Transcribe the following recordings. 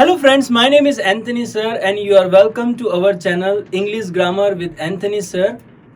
Hello friends, my name is Anthony sir and you are welcome to our channel English Grammar with Anthony sir।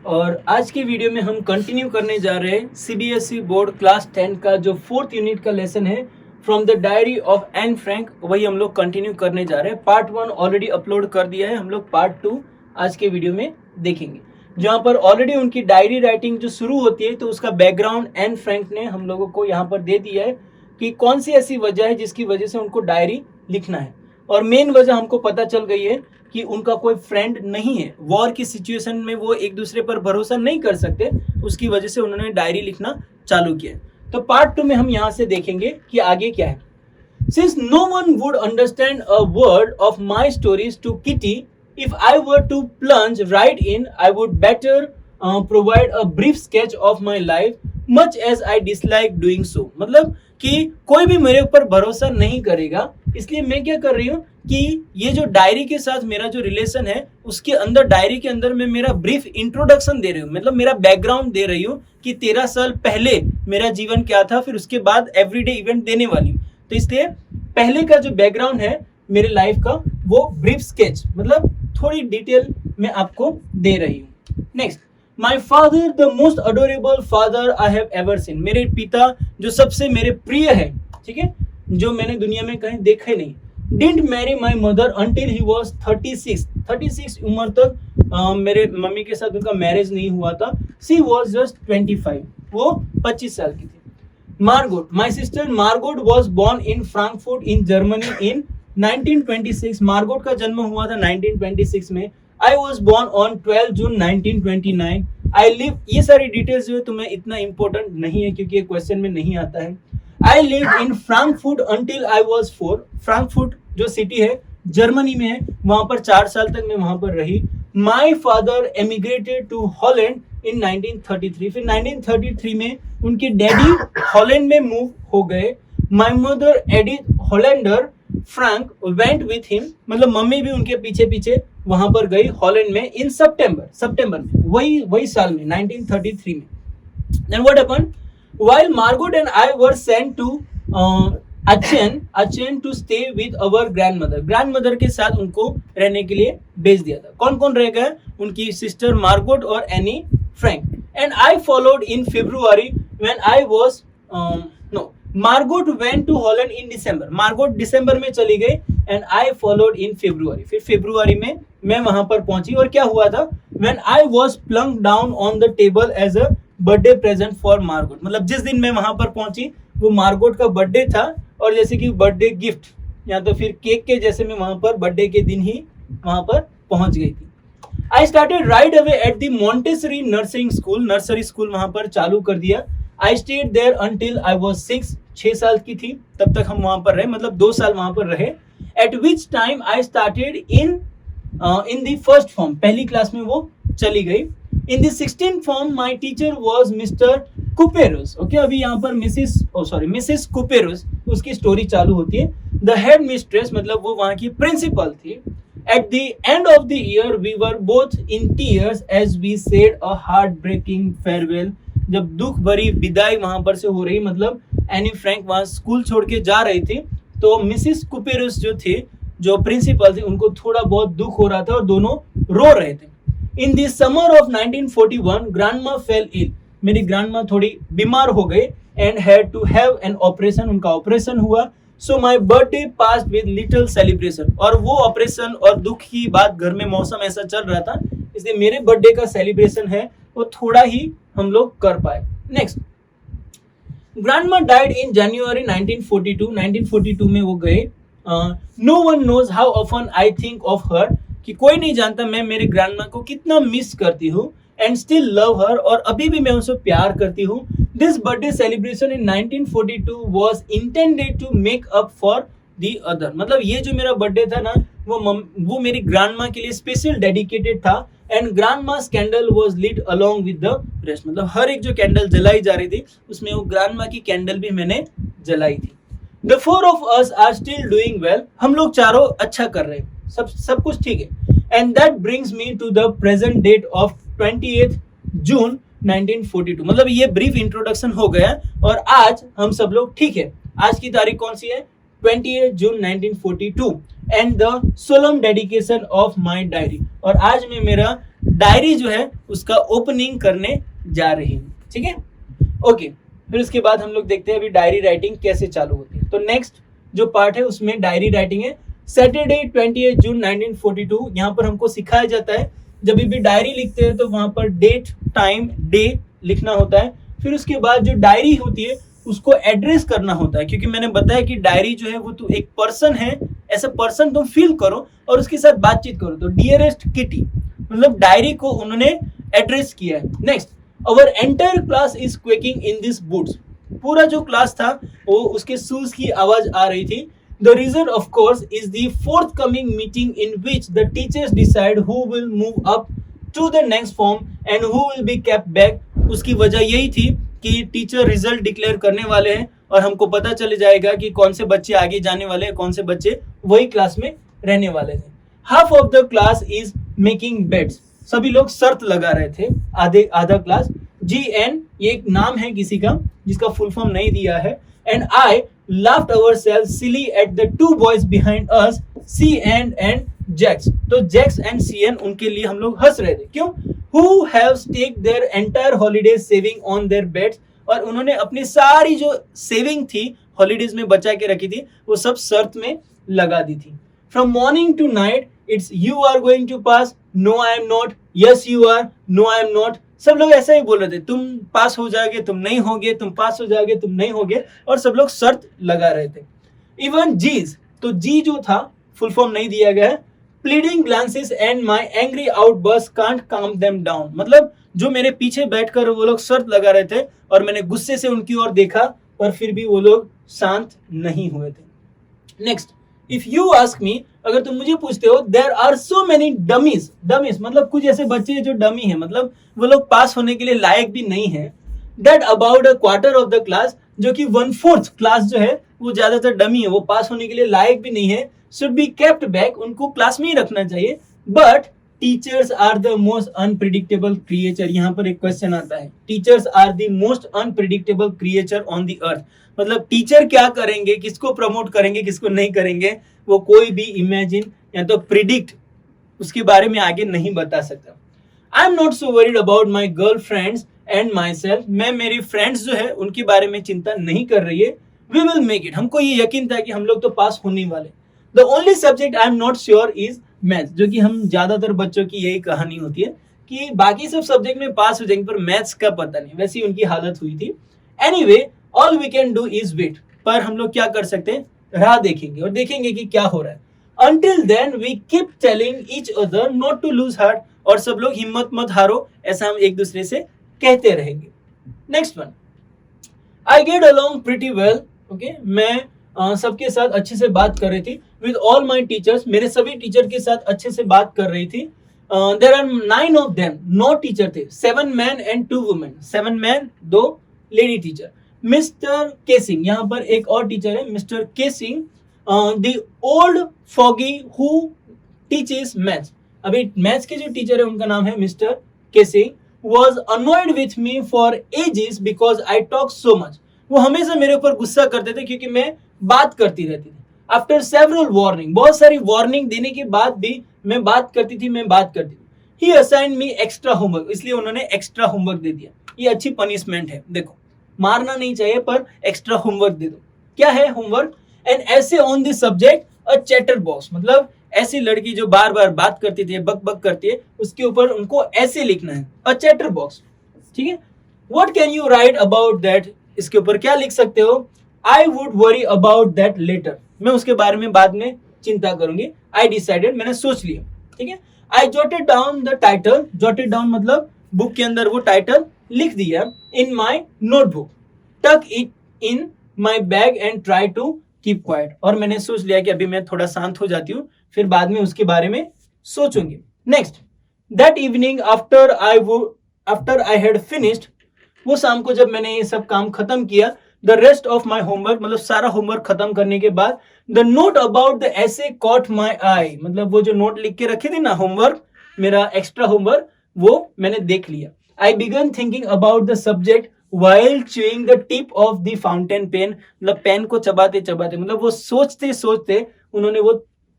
और आज की video में हम continue करने जा रहे हैं सीबीएसई बोर्ड क्लास 10 का जो 4th यूनिट का लेसन है from the diary of Anne Frank, वही हम लोग कंटिन्यू करने जा रहे हैं। पार्ट 1 ऑलरेडी अपलोड कर दिया है, हम लोग पार्ट 2 आज के वीडियो में देखेंगे, जहाँ पर ऑलरेडी उनकी डायरी राइटिंग जो शुरू होती है तो उसका बैकग्राउंड एन फ्रैंक ने हम लोगों को यहाँ पर दे दिया है कि कौन सी ऐसी वजह है जिसकी वजह से उनको डायरी लिखना है। और मेन वजह हमको पता चल गई है कि उनका कोई फ्रेंड नहीं है, वॉर की सिचुएशन में वो एक दूसरे पर भरोसा नहीं कर सकते, उसकी वजह से उन्होंने डायरी लिखना चालू किया। तो पार्ट 2 में हम यहाँ से देखेंगे कि आगे क्या है। Since no one would understand a word of my stories to Kitty, if I were to plunge right in, I would better provide a brief sketch of my life much as I dislike doing so. मतलब कि कोई भी मेरे ऊपर भरोसा नहीं करेगा, इसलिए मैं क्या कर रही हूँ कि ये जो डायरी के साथ मेरा जो रिलेशन है उसके अंदर, डायरी के अंदर मैं मेरा ब्रीफ इंट्रोडक्शन दे रही हूँ, मतलब मेरा बैकग्राउंड दे रही हूँ कि 13 साल पहले मेरा जीवन क्या था, फिर उसके बाद एवरीडे इवेंट देने वाली हूँ। तो इसलिए पहले का जो बैकग्राउंड है मेरे लाइफ का वो ब्रीफ स्केच, मतलब थोड़ी डिटेल में आपको दे रही हूँ। Next, my father the most adorable father I have ever seen. मेरे पिता जो सबसे मेरे प्रिय है, ठीक है, जो मैंने दुनिया में कहीं देखा ही नहीं। Didn't marry my mother until he was 36 उम्र तक मेरे मम्मी के साथ उनका मैरिज नहीं हुआ था। सी वॉज जस्ट 25, वो 25 साल की थी। Margot, my sister Margot was born in Frankfurt in Germany in 1926। Margot का जन्म हुआ था 1926 में। I was born on 12 June 1929। I live, ये सारी डिटेल्स जो है तुम्हें इतना इंपॉर्टेंट नहीं है क्योंकि ये क्वेश्चन में नहीं आता है। I lived in Frankfurt until I was 4। Frankfurt जो सिटी है जर्मनी में है, वहां पर 4 साल तक मैं वहां पर रही। My father emigrated to Holland in 1933। फिर 1933 में उनके डैडी हॉलैंड में मूव हो गए। My mother Edith Hollander Frank went with him, मतलब मम्मी भी उनके पीछे पीछे वहां पर गई हॉलैंड में इन सितंबर में, वही साल में 1933 में। Then what happened? While Margot and I were sent to Aachen to stay with our grandmother। Grandmother के साथ उनको रहने के लिए भेज दिया था। कौन कौन रह गए? उनकी सिस्टर मार्गोट और Anne Frank. And I followed in February when I was Margot went to Holland in December. Margot दिसंबर में चली गई एंड आई फॉलोड इन फरवरी। फिर फरवरी में मैं वहां पर पहुंची और क्या हुआ था? When I was plunked down on the table as a birthday present for Margot. मतलब जिस दिन मैं वहां पर पहुंची वो मार्गोट का बर्थडे था और जैसे कि बर्थडे गिफ्ट या तो फिर केक के जैसे मैं वहां पर बर्थडे के दिन ही वहां पर पहुंच गई थी। I started right away at the Montessori nursing school. Nursery school वहां पर चालू कर दिया। I stayed there until I was 6 साल की थी तब तक हम वहां पर रहे, मतलब 2 साल वहां पर रहे। Eight which time I started in the first form. पहली क्लास में वो चली गई। In the 16th form, my teacher was Mr. Couperus। Okay, अभी यहाँ पर मिसेस कुपेरुस उसकी स्टोरी चालू होती है। The head mistress, मतलब वो वहाँ की प्रिंसिपल थी। At the end of the year, we were both in tears as we said a heartbreaking farewell। जब दुख भरी विदाई वहाँ पर से हो रही, मतलब एनी फ्रैंक वहाँ स्कूल छोड़ के जा रही थी, तो मिसेस कुपेरुस जो थे, जो प्रिंसिपल थी, उनको थोड़ा बहुत दुख हो रहा था और दोनों रो रहे थे। In the summer of 1941, grandma fell ill। मेरी ग्रैंडमा थोड़ी बीमार हो गई and had to have an operation। उनका ऑपरेशन हुआ। So my birthday passed with little celebration। और वो ऑपरेशन और दुख की बात, घर में मौसम ऐसा चल रहा था, इसलिए मेरे बर्थडे का सेलिब्रेशन है वो थोड़ा ही हम लोग कर पाए। Next, grandma died in January 1942। 1942 में वो गए। No one knows how often I think of her, कि कोई नहीं जानता मैं मेरे ग्रैंडमा को कितना मिस करती हूँ। एंड स्टिल लव हर, और अभी भी मैं उनसे प्यार करती हूँ। This birthday celebration in 1942 was intended to make up for the other. मतलब ये जो मेरा बर्थडे था ना, वो मेरी ग्रैंडमा के लिए स्पेशल डेडिकेटेड था। And grandma's candle was lit along with the rest. मतलब हर एक जो कैंडल जलाई जा रही थी उसमें वो ग्रैंडमा की कैंडल भी मैंने जलाई थी। The 4 of us are still doing well. हम लोग चारों अच्छा कर रहे हैं, सब कुछ ठीक है। And that brings me to the present date of 28 June 1942। मतलब ये ब्रीफ इंट्रोडक्शन हो गया और आज हम सब लोग ठीक है। आज की तारीख कौन सी है? 28 June 1942 and the solemn dedication of my diary. और आज मैं मेरा डायरी जो है उसका ओपनिंग करने जा रही हूँ, ठीक है। ओके, फिर उसके बाद हम लोग देखते हैं अभी डायरी राइटिंग कैसे चालू होती है। तो नेक्स्ट जो पार्ट है उसमें डायरी राइटिंग है। सैटरडे 28 जून 1942 यहाँ पर हमको सिखाया जाता है जब भी डायरी लिखते हैं तो वहां पर डेट, टाइम, डे लिखना होता है। फिर उसके बाद जो डायरी होती है उसको एड्रेस करना होता है, क्योंकि मैंने बताया कि डायरी जो है वो तो एक पर्सन है, ऐसा पर्सन तुम फील करो और उसके साथ बातचीत करो। तो डियरेस्ट किटी मतलब डायरी को उन्होंने एड्रेस किया है। Next, our entire class is quaking in this boots. पूरा जो क्लास था वो उसके शूज की आवाज आ रही थी। The reason, of course, is the forthcoming meeting in which the teachers decide who will move up to the next form and who will be kept back. उसकी वजह यही थी कि टीचर रिजल्ट डिक्लेयर करने वाले हैं और हमको पता चल जाएगा कि कौन से बच्चे आगे जाने वाले हैं, कौन से बच्चे वही क्लास में रहने वाले थे। Half of the class is making beds. सभी लोग शर्त लगा रहे थे, आधा क्लास। GN ये एक नाम है किसी का जिसका फुल फॉर्म नहीं दिया है। And I laughed ourselves silly at the two boys behind us, CN and Jax. तो Jax and CN उनके लिए हम लोग हंस रहे थे। क्यों? Who have staked their entire holiday saving on their beds. और उन्होंने अपनी सारी जो सेविंग थी हॉलीडेज में बचा के रखी थी वो सब शर्त में लगा दी थी। From morning to night it's you are going to pass, no I am not, yes you are, no I am not. सब लोग ऐसा ही बोल रहे थे, तुम पास हो जाओगे, तुम नहीं होगे, तुम पास हो जाओगे, तुम नहीं होगे, और सब लोग शर्त लगा रहे थे। इवन जीज, तो जी जो था फुल फॉर्म नहीं दिया गया है। Pleading glances and my angry outburst can't काम देम डाउन। मतलब जो मेरे पीछे बैठकर वो लोग शर्त लगा रहे थे और मैंने गुस्से से उनकी ओर देखा पर फिर भी वो लोग शांत नहीं हुए थे। Next, if you ask me, अगर तुम मुझे पूछते हो, there are so many dummies. Dummies मतलब कुछ ऐसे बच्चे जो डमी है, मतलब वो लोग पास होने के लिए लायक भी नहीं है। That about a quarter of the class, जो कि 1/4 क्लास जो है वो ज्यादातर डमी है, वो पास होने के लिए लायक भी नहीं है। शुड बी केप्ट बैक, उनको क्लास में ही रखना चाहिए। But teachers are the most unpredictable creature. यहाँ पर एक क्वेश्चन आता है, teachers are the most unpredictable creature on the earth. मतलब टीचर क्या करेंगे, किसको प्रमोट करेंगे, किसको नहीं करेंगे, वो कोई भी इमेजिन या तो प्रिडिक्ट उसके बारे में आगे नहीं बता सकता। I am not so worried about my girl friends and my self. मैं मेरी फ्रेंड्स जो है उनके बारे में चिंता नहीं कर रही है। वी विल मेक इट, हमको ये यकीन था कि हम लोग तो पास होने वाले। The only subject I am not sure is maths, जो कि हम ज्यादातर बच्चों की यही कहानी होती है कि बाकी सब सब्जेक्ट में पास हो जाएंगे पर मैथ्स का पता नहीं, वैसी उनकी हालत हुई थी। Anyway all we can do is wait, पर हम लोग क्या कर सकते हैं, राह देखेंगे और देखेंगे कि क्या हो रहा है। Until then we keep telling each other not to lose heart, और सब लोग हिम्मत मत हारो, ऐसा हम एक दूसरे से कहते रहेंगे। Next one, I get along pretty well, okay? मैं सबके साथ अच्छे से बात कर रही थी। With all my teachers, मेरे सभी टीचर के साथ अच्छे से बात कर रही थी। There are 9 of them, 9 teacher थे, 7 men and 2 women, 7 men 2 lady teacher. Mister casing, यहाँ पर एक और टीचर है mister casing, the old foggy who teaches maths. अभी मैथ्स के जो टीचर है उनका नाम है mister casing. was annoyed with me for ages because I talk so much. वो हमेशा मेरे ऊपर गुस्सा करते थे क्योंकि मैं बात करती रहती थी। After several warning, बहुत सारी वार्निंग देने के बाद भी मैं बात करती थी। He assigned me extra homework, इसलिए उन्होंने एक्स्ट्रा होमवर्क दे दिया। ये अच्छी पनिशमेंट है, देखो मारना नहीं चाहिए पर एक्स्ट्रा होमवर्क दे दो। क्या है होमवर्क? एन ऐसे on this subject a chatter box, मतलब ऐसी लड़की जो बार बार बात करती थी, बक बक करती है, उसके ऊपर उनको ऐसे लिखना है, अ चैटर बॉक्स, ठीक है। What can you write about that, इसके ऊपर क्या लिख सकते हो? I would worry about that letter, मैं उसके बारे में बाद में चिंता करूंगी। आई डिसाइडेड, मैंने सोच लिया, ठीक है। I jotted down the title, jotted down मतलब बुक के अंदर वो टाइटल लिख दिया। In my notebook, tuck it in my bag and try to keep quiet, और मैंने सोच लिया कि अभी मैं थोड़ा शांत हो जाती हूँ, फिर बाद में उसके बारे में सोचूंगी। Next, that evening after I had finished, वो शाम को जब मैंने ये सब काम खत्म किया, the rest of my homework, मतलब सारा होमवर्क खत्म करने के बाद, द नोट अबाउट द ऐसे कॉट माई आई, मतलब वो जो नोट लिख के रखी थी ना होमवर्क, मेरा एक्स्ट्रा होमवर्क, वो मैंने देख लिया। I began thinking about the subject while chewing the tip of the fountain pen, मतलब पेन को चबाते चबाते, मतलब वो सोचते सोचते उन्होंने वो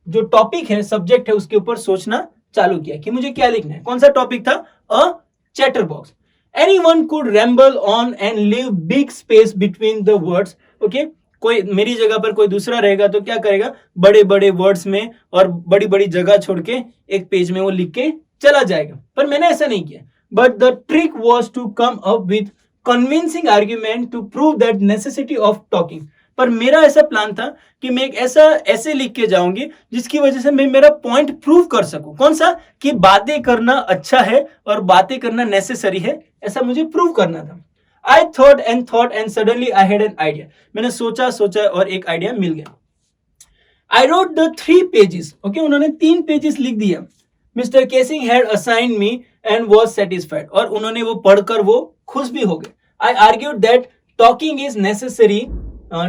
जो टॉपिक है, सब्जेक्ट है, उसके ऊपर सोचना चालू किया कि मुझे क्या लिखना है. कौन सा टॉपिक था? अ chatterbox. Anyone could ramble on and leave big space between the words. Okay? कोई मेरी जगह पर कोई दूसरा रहेगा तो क्या करेगा? बड़े बड़े वर्ड्स में और बड़ी बड़ी जगह छोड़ के एक पेज में वो लिख के चला जाएगा. पर मैंने ऐसा नहीं किया. But the trick was to come up with convincing argument to prove that necessity of talking. पर मेरा ऐसा प्लान था कि मैं एक ऐसे लिख के जाऊंगी जिसकी वजह से मैं मेरा पॉइंट प्रूव कर सकूं. कौन सा? कि बातें करना अच्छा है और बातें करना नेसेसरी है, ऐसा मुझे प्रूव करना था. I thought and suddenly I had an idea. मैंने सोचा और एक आइडिया मिल गया. I wrote the 3 pages. Okay, उन्होंने 3 पेजेस लिख दिया. Mr. Casing had assigned me and was satisfied. और उन्होंने वो पढ़कर वो खुश भी हो गए. I argued that talking is necessary.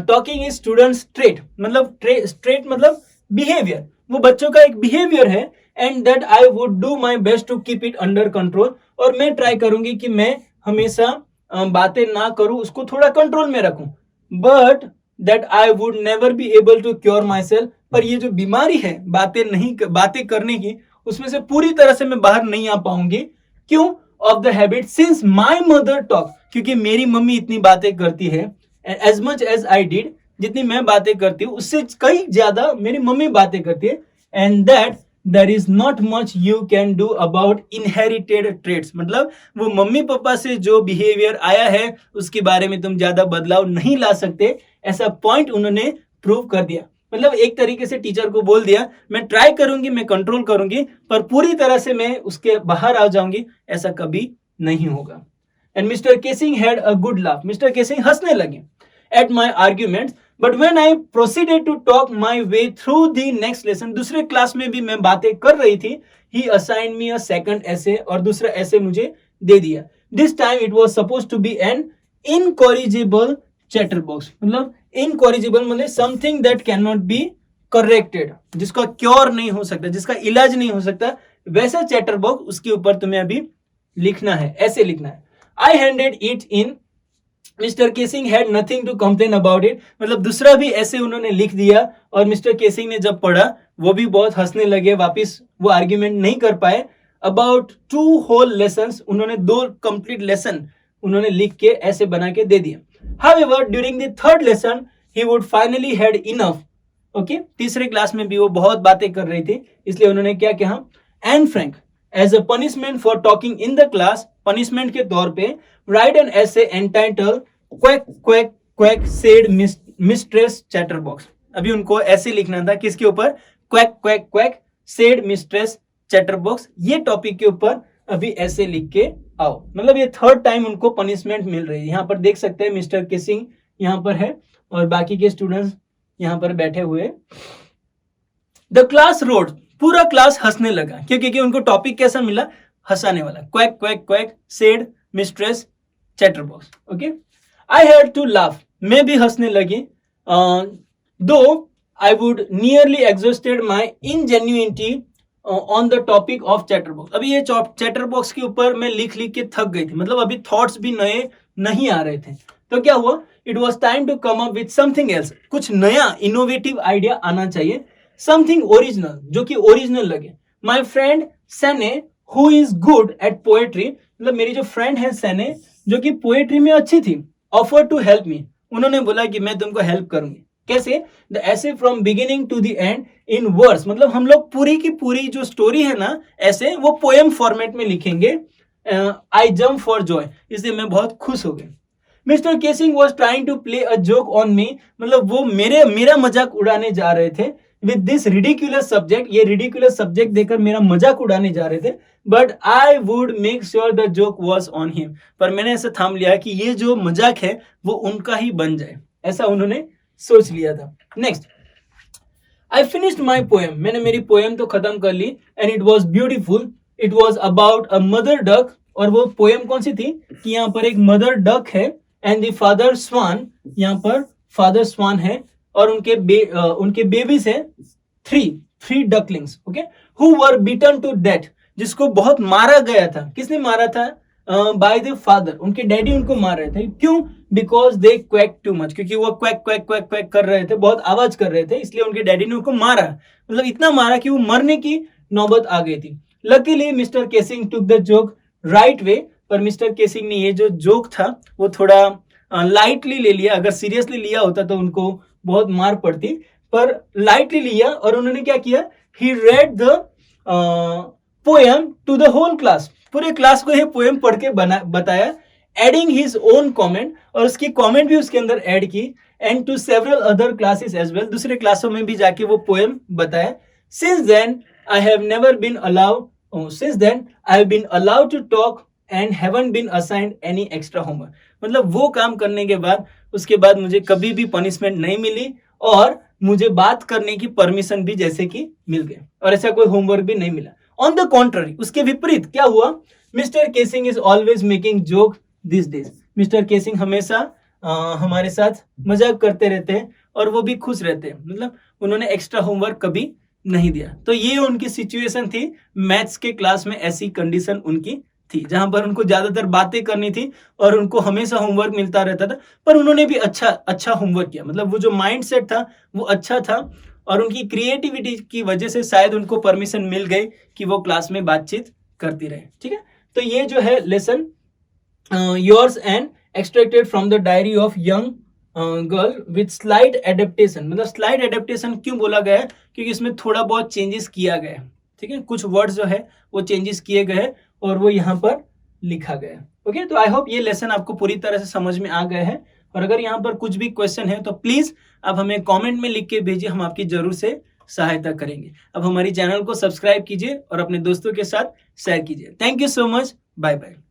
Talking is student's trait, मतलब ट्रेट मतलब बिहेवियर, वो बच्चों का एक बिहेवियर है. And that I would do my best to keep it under control. और मैं ट्राई करूंगी कि मैं हमेशा बातें ना करूं, उसको थोड़ा कंट्रोल में रखूं. But that I would never be able to cure myself. पर ये जो बीमारी है बातें करने की, उसमें से पूरी तरह से मैं बाहर नहीं आ पाऊंगी. क्यों? Of the habit since my mother talk, क्योंकि मेरी मम्मी इतनी बातें करती है. As much as I did, जितनी मैं बातें करती हूँ उससे कई ज्यादा मेरी मम्मी बातें करती है. And that there is not much you can do about inherited traits. मतलब वो मम्मी पापा से जो बिहेवियर आया है उसके बारे में तुम ज्यादा बदलाव नहीं ला सकते, ऐसा पॉइंट उन्होंने प्रूव कर दिया. मतलब एक तरीके से टीचर को बोल दिया मैं ट्राई करूंगी, मैं कंट्रोल करूंगी, पर पूरी तरह से मैं उसके बाहर आ जाऊंगी, ऐसा कभी नहीं होगा. And Mr. Casing had a good laugh. Mr. Casing हंसने लगे at my arguments. But when I proceeded to talk my way through the next lesson, दूसरे क्लास में भी मैं बातें कर रही थी. He assigned me a second essay और दूसरा essay मुझे दे दिया. This time it was supposed to be an incorrigible chatterbox. मतलब incorrigible मतलब something that cannot be corrected, जिसका क्योर नहीं हो सकता, जिसका इलाज नहीं हो सकता, वैसा चैटरबॉक्स उसके ऊपर तुम्हें अभी लिखना है, ऐसे लिखना है. I handed it in. Mr Keesing had nothing to complain about it. मतलब दूसरा भी ऐसे उन्होंने लिख दिया और मिस्टर केसिंग ने जब पढ़ा वो भी बहुत हंसने लगे, वापस वो आर्ग्यूमेंट नहीं कर पाए. अबाउट 2 होल लेसन्स, उन्होंने 2 कंप्लीट लेसन उन्होंने लिख के ऐसे बना के दे दिया. However during the 3rd lesson he would finally had enough. Okay, तीसरे क्लास में भी वो बहुत बातें कर रही थी, इसलिए उन्होंने क्या कहा? And Frank as a punishment for talking in the class, punishment के तौर पे write an essay entitled quack quack quack said mistress chatterbox. अभी उनको ऐसे लिखना था, किसके ऊपर? quack quack quack said mistress chatterbox. ये टॉपिक के ऊपर अभी ऐसे लिख के आओ. मतलब ये 3rd टाइम उनको पनिशमेंट मिल रही है. यहाँ पर देख सकते हैं मिस्टर केसिंग यहाँ पर है और बाकी के स्टूडेंट्स यहाँ पर बैठे हुए. द क्लास रोड, पूरा क्लास हंसने लगा क्योंकि उनको टॉपिक कैसा मिला? हंसाने वाला. quack quack quack said mistress chatterbox. Okay, I had to laugh. मैं भी हंसने लगी. Though I would nearly exhausted my ingenuity on the topic of chatterbox. अभी ये chatterbox के ऊपर मैं लिख के थक गई थी. मतलब अभी थॉट्स भी नए नहीं आ रहे थे. तो क्या हुआ? It was time to come up with something else. कुछ नया इनोवेटिव आइडिया आना चाहिए. Something original, जो कि ओरिजिनल लगे. My friend Sane, who is good at poetry, मतलब मेरी जो फ्रेंड है सने, जो कि पोएट्री में अच्छी थी, ऑफर टू हेल्प मी. उन्होंने बोला कि मैं तुमको हेल्प करूंगी. कैसे? The essay from beginning to the end in words. मतलब हम लोग पूरी की पूरी जो स्टोरी है ना, ऐसे वो पोएम फॉर्मेट में लिखेंगे. आई जम्प फॉर जॉय, इसलिए मैं बहुत खुश हो गई. Mr Keesing was trying to play a joke on me. मतलब वो मेरा मजाक उड़ाने जा रहे थे विद दिस रिडिकुलस सब्जेक्ट. ये रिडिकुलस सब्जेक्ट देकर मेरा मजाक उड़ाने जा रहे थे. But I would make sure the joke was on him. पर मैंने ऐसा थाम लिया कि ये जो मजाक है वो उनका ही बन जाए, ऐसा उन्होंने सोच लिया था. Next, I finished my poem. मैंने मेरी पोएम तो खत्म कर ली. And it was beautiful. It was about a mother duck. और वो पोएम कौन सी थी कि यहाँ पर एक मदर डक है एंड द फादर स्वान. यहाँ पर फादर स्वान है और उनके बेबीज है 3 ducklings. Okay, who were beaten to death, जिसको बहुत मारा गया था. किसने मारा था? बाय द फादर, उनके डैडी उनको मार रहे थे। क्यों? Because they quack too much, क्योंकि वो क्वैक क्वैक क्वैक क्वैक कर रहे थे, बहुत आवाज कर रहे थे, इसलिए उनके डैडी ने उनको मारा। मतलब इतना मारा कि वो मरने की नौबत आ गई थी। Luckily mister casing took the joke right way, पर मिस्टर केसिंग ने ये जो जोक था वो थोड़ा लाइटली ले लिया। अगर सीरियसली लिया होता तो उनको बहुत मार पड़ती, पर लाइटली लिया और उन्होंने क्या किया, he read the poem to the whole class, पूरे क्लास को ये पोएम पढ़ के बताया, एडिंग हिज ओन कमेंट, और उसकी कमेंट भी उसके अंदर ऐड की, and to several other classes as well, दूसरे क्लासों में भी जाके वो पोएम बताया। Since then I have never been allowed since then I have been allowed to talk and haven't been assigned any extra homework. मतलब वो काम करने के बाद उसके बाद मुझे कभी भी पनिशमेंट नहीं मिली और मुझे बात करने की परमिशन भी जैसे कि मिल गई, और ऐसा कोई होमवर्क भी नहीं मिला। ऑन द कॉन्ट्ररी, उसके विपरीत क्या हुआ, mister casing is always making joke this days. Mister casing हमेशा हमारे साथ मजाक करते रहते हैं और वो भी खुश रहते हैं। मतलब उन्होंने एक्स्ट्रा होमवर्क कभी नहीं दिया। तो ये उनकी सिचुएशन थी मैथ्स के क्लास में, ऐसी कंडीशन उनकी थी जहां पर उनको ज्यादातर बातें करनी थी और उनको हमेशा होमवर्क मिलता रहता था, पर उन्होंने भी अच्छा होमवर्क किया। मतलब वो जो माइंड सेट था वो अच्छा था और उनकी क्रिएटिविटी की वजह से शायद उनको परमिशन मिल गई कि वो क्लास में बातचीत करती रहे। ठीक है, तो ये जो है lesson yours and extracted from the diary of young girl with slide adaptation. मतलब स्लाइड एडेप्टेशन क्यों बोला गया है, क्योंकि इसमें थोड़ा बहुत चेंजेस किया गया है। ठीक है, कुछ वर्ड्स जो है वो चेंजेस किए गए और वो यहाँ पर लिखा गया। ओके, तो आई होप ये लेसन आपको पूरी तरह से समझ में आ गया है, और अगर यहाँ पर कुछ भी क्वेश्चन है तो प्लीज आप हमें कमेंट में लिख के भेजिए, हम आपकी जरूर से सहायता करेंगे। अब हमारी चैनल को सब्सक्राइब कीजिए और अपने दोस्तों के साथ शेयर कीजिए। Thank you so much, bye bye.